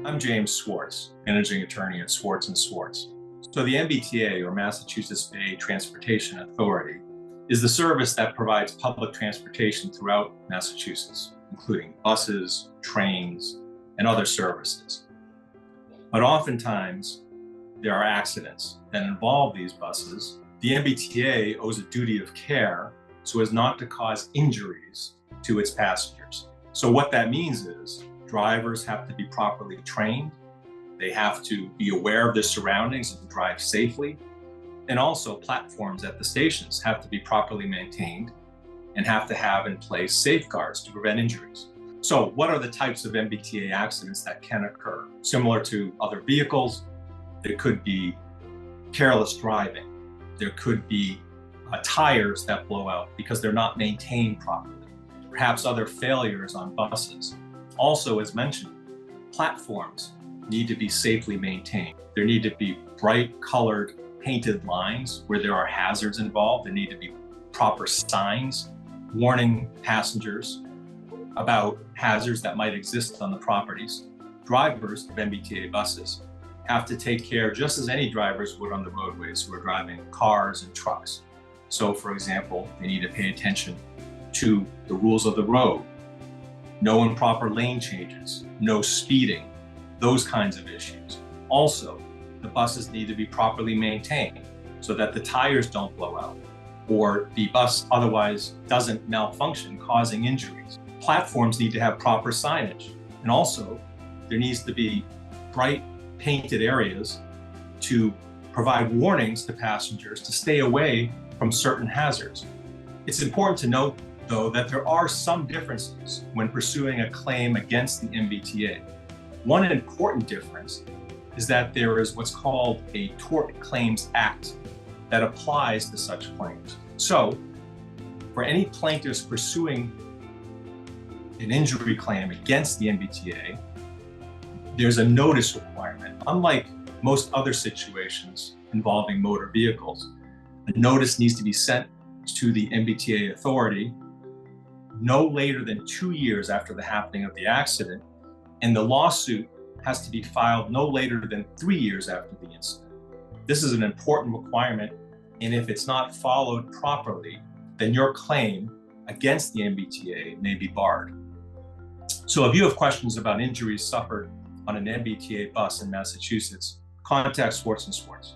I'm James Swartz, managing attorney at Swartz & Swartz. So the MBTA, or Massachusetts Bay Transportation Authority, is the service that provides public transportation throughout Massachusetts, including buses, trains, and other services. But oftentimes, there are accidents that involve these buses. The MBTA owes a duty of care so as not to cause injuries to its passengers. So what that means is drivers have to be properly trained. They have to be aware of their surroundings and drive safely. And also platforms at the stations have to be properly maintained and have to have in place safeguards to prevent injuries. So what are the types of MBTA accidents that can occur? Similar to other vehicles, there could be careless driving. There could be tires that blow out because they're not maintained properly. Perhaps other failures on buses. Also, as mentioned, platforms need to be safely maintained. There need to be bright colored painted lines where there are hazards involved. There need to be proper signs warning passengers about hazards that might exist on the properties. Drivers of MBTA buses have to take care just as any drivers would on the roadways who are driving cars and trucks. So for example, they need to pay attention to the rules of the road, no improper lane changes, no speeding, those kinds of issues. Also, the buses need to be properly maintained so that the tires don't blow out or the bus otherwise doesn't malfunction, causing injuries. Platforms need to have proper signage. And also, there needs to be bright painted areas to provide warnings to passengers to stay away from certain hazards. It's important to note, though, that there are some differences when pursuing a claim against the MBTA. One important difference is that there is what's called a Tort Claims Act that applies to such claims. So, for any plaintiffs pursuing an injury claim against the MBTA, there's a notice requirement. Unlike most other situations involving motor vehicles, a notice needs to be sent to the MBTA authority no later than 2 years after the happening of the accident, and the lawsuit has to be filed no later than 3 years after the incident. This is an important requirement, and if it's not followed properly, then your claim against the MBTA may be barred. So if you have questions about injuries suffered on an MBTA bus in Massachusetts, contact Swartz & Swartz.